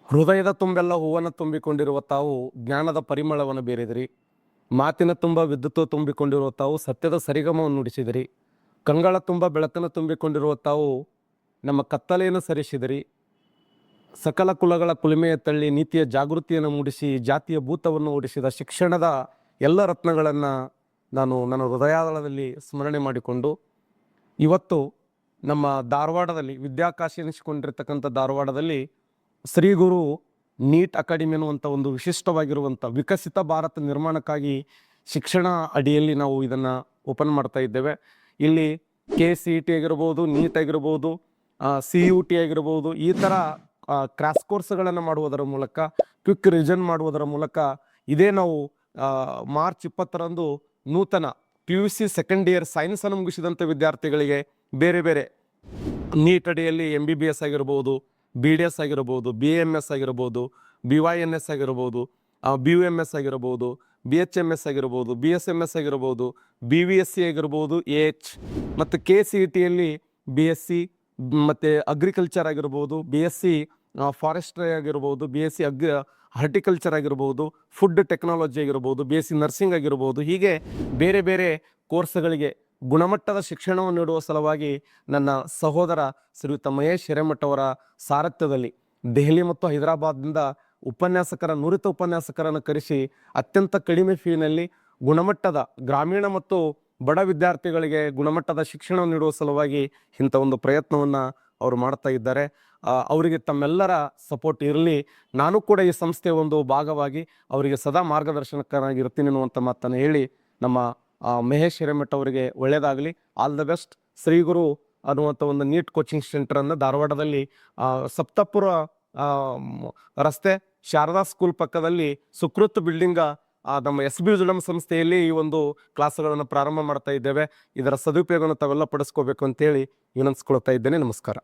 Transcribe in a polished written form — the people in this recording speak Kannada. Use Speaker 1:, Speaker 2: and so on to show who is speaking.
Speaker 1: ಹೃದಯದ ತುಂಬೆಲ್ಲ ಹೂವನ್ನು ತುಂಬಿಕೊಂಡಿರುವ ತಾವು ಜ್ಞಾನದ ಪರಿಮಳವನ್ನು ಬೀರಿದಿರಿ. ಮಾತಿನ ತುಂಬ ವಿದ್ಯುತ್ ತುಂಬಿಕೊಂಡಿರುವ ತಾವು ಸತ್ಯದ ಸರಿಗಮವನ್ನು ನುಡಿಸಿದಿರಿ. ಕಂಗಳ ತುಂಬ ಬೆಳಕನ್ನು ತುಂಬಿಕೊಂಡಿರುವ ತಾವು ನಮ್ಮ ಕತ್ತಲೆಯನ್ನು ಸರಿಸಿದಿರಿ. ಸಕಲ ಕುಲಗಳ ಕುಲಿಮೆಯ ತಳ್ಳಿ ನೀತಿಯ ಜಾಗೃತಿಯನ್ನು ಮೂಡಿಸಿ ಜಾತಿಯ ಭೂತವನ್ನು ಓಡಿಸಿದ ಶಿಕ್ಷಣದ ಎಲ್ಲ ರತ್ನಗಳನ್ನು ನಾನು ನನ್ನ ಹೃದಯಾಳದಲ್ಲಿ ಸ್ಮರಣೆ ಮಾಡಿಕೊಂಡು ಇವತ್ತು ನಮ್ಮ ಧಾರವಾಡದಲ್ಲಿ ವಿದ್ಯಾಕಾಶಿ ಎನಿಸಿಕೊಂಡಿರ್ತಕ್ಕಂಥ ಧಾರವಾಡದಲ್ಲಿ ಶ್ರೀ ಗುರು ನೀಟ್ ಅಕಾಡೆಮಿ ಅನ್ನುವಂಥ ಒಂದು ವಿಶಿಷ್ಟವಾಗಿರುವಂಥ ವಿಕಸಿತ ಭಾರತ ನಿರ್ಮಾಣಕ್ಕಾಗಿ ಶಿಕ್ಷಣ ಅಡಿಯಲ್ಲಿ ನಾವು ಇದನ್ನು ಓಪನ್ ಮಾಡ್ತಾ ಇದ್ದೇವೆ. ಇಲ್ಲಿ KCET ಆಗಿರ್ಬೋದು, ನೀಟ್ ಆಗಿರ್ಬೋದು, CUT ಆಗಿರ್ಬೋದು, ಈ ಥರ ಕ್ರಾಸ್ ಕೋರ್ಸ್ಗಳನ್ನು ಮಾಡುವುದರ ಮೂಲಕ, ಕ್ವಿಕ್ ರಿವಿಷನ್ ಮಾಡುವುದರ ಮೂಲಕ ಇದೇ ನಾವು ಮಾರ್ಚ್ 20ರಂದು ನೂತನ PUC ಸೆಕೆಂಡ್ ಇಯರ್ ಸೈನ್ಸನ್ನು ಮುಗಿಸಿದಂಥ ವಿದ್ಯಾರ್ಥಿಗಳಿಗೆ ಬೇರೆ ಬೇರೆ ನೀಟ್ ಅಡಿಯಲ್ಲಿ MBBS ಆಗಿರ್ಬೋದು, BDS ಆಗಿರ್ಬೋದು, BAMS ಆಗಿರ್ಬೋದು, BYNS ಆಗಿರ್ಬೋದು, BUMS ಆಗಿರ್ಬೋದು, BHMS ಆಗಿರ್ಬೋದು, BSMS ಆಗಿರ್ಬೋದು, BVSC ಆಗಿರ್ಬೋದು, AH ಮತ್ತು KCETಯಲ್ಲಿ BSc ಮತ್ತು ಅಗ್ರಿಕಲ್ಚರ್ ಆಗಿರ್ಬೋದು, BSc ಫಾರೆಸ್ಟ್ರಿ ಆಗಿರ್ಬೋದು, BSc ಹಾರ್ಟಿಕಲ್ಚರ್ ಆಗಿರ್ಬೋದು, ಫುಡ್ ಟೆಕ್ನಾಲಜಿ ಆಗಿರ್ಬೋದು, BSc ನರ್ಸಿಂಗ್ ಆಗಿರ್ಬೋದು, ಹೀಗೆ ಬೇರೆ ಬೇರೆ ಕೋರ್ಸ್ಗಳಿಗೆ ಗುಣಮಟ್ಟದ ಶಿಕ್ಷಣವನ್ನು ನೀಡುವ ಸಲುವಾಗಿ ನನ್ನ ಸಹೋದರ ಶ್ರೀಯುತ ಮಹೇಶ್ ಹಿರೇಮಠ ಅವರ ಸಾರಥ್ಯದಲ್ಲಿ ದೆಹಲಿ ಮತ್ತು ಹೈದರಾಬಾದ್ನಿಂದ ನುರಿತ ಉಪನ್ಯಾಸಕರನ್ನು ಕರೆಸಿ ಅತ್ಯಂತ ಕಡಿಮೆ ಫೀನಲ್ಲಿ ಗುಣಮಟ್ಟದ ಗ್ರಾಮೀಣ ಮತ್ತು ಬಡ ವಿದ್ಯಾರ್ಥಿಗಳಿಗೆ ಗುಣಮಟ್ಟದ ಶಿಕ್ಷಣವನ್ನು ನೀಡುವ ಸಲುವಾಗಿ ಇಂಥ ಒಂದು ಪ್ರಯತ್ನವನ್ನು ಅವರು ಮಾಡ್ತಾ ಇದ್ದಾರೆ. ಅವರಿಗೆ ತಮ್ಮೆಲ್ಲರ ಸಪೋರ್ಟ್ ಇರಲಿ. ನಾನು ಕೂಡ ಈ ಸಂಸ್ಥೆಯ ಒಂದು ಭಾಗವಾಗಿ ಅವರಿಗೆ ಸದಾ ಮಾರ್ಗದರ್ಶನಕನಾಗಿರ್ತೀನಿ ಅನ್ನುವಂಥ ಮಾತನ್ನು ಹೇಳಿ ನಮ್ಮ ಮಹೇಶ್ ಹಿರೇಮಠ ಅವರಿಗೆ ಒಳ್ಳೆಯದಾಗಲಿ. All the best. Shri Guru ಅನ್ನುವಂಥ ಒಂದು ನೀಟ್ ಕೋಚಿಂಗ್ ಸೆಂಟರನ್ನು ಧಾರವಾಡದಲ್ಲಿ ಸಪ್ತಪುರ ರಸ್ತೆ ಶಾರದಾ ಸ್ಕೂಲ್ ಪಕ್ಕದಲ್ಲಿ ಸುಕೃತ್ ಬಿಲ್ಡಿಂಗ ನಮ್ಮ SB ವಿಜುಲಂ ಸಂಸ್ಥೆಯಲ್ಲಿ ಈ ಒಂದು ಕ್ಲಾಸ್ಗಳನ್ನು ಪ್ರಾರಂಭ ಮಾಡ್ತಾ ಇದ್ದೇವೆ. ಇದರ ಸದುಪಯೋಗವನ್ನು ತಾವೆಲ್ಲ ಪಡಿಸ್ಕೋಬೇಕು ಅಂತೇಳಿ ವಿನಂತಿಸ್ಕೊಳ್ತಾ ಇದ್ದೇನೆ. ನಮಸ್ಕಾರ.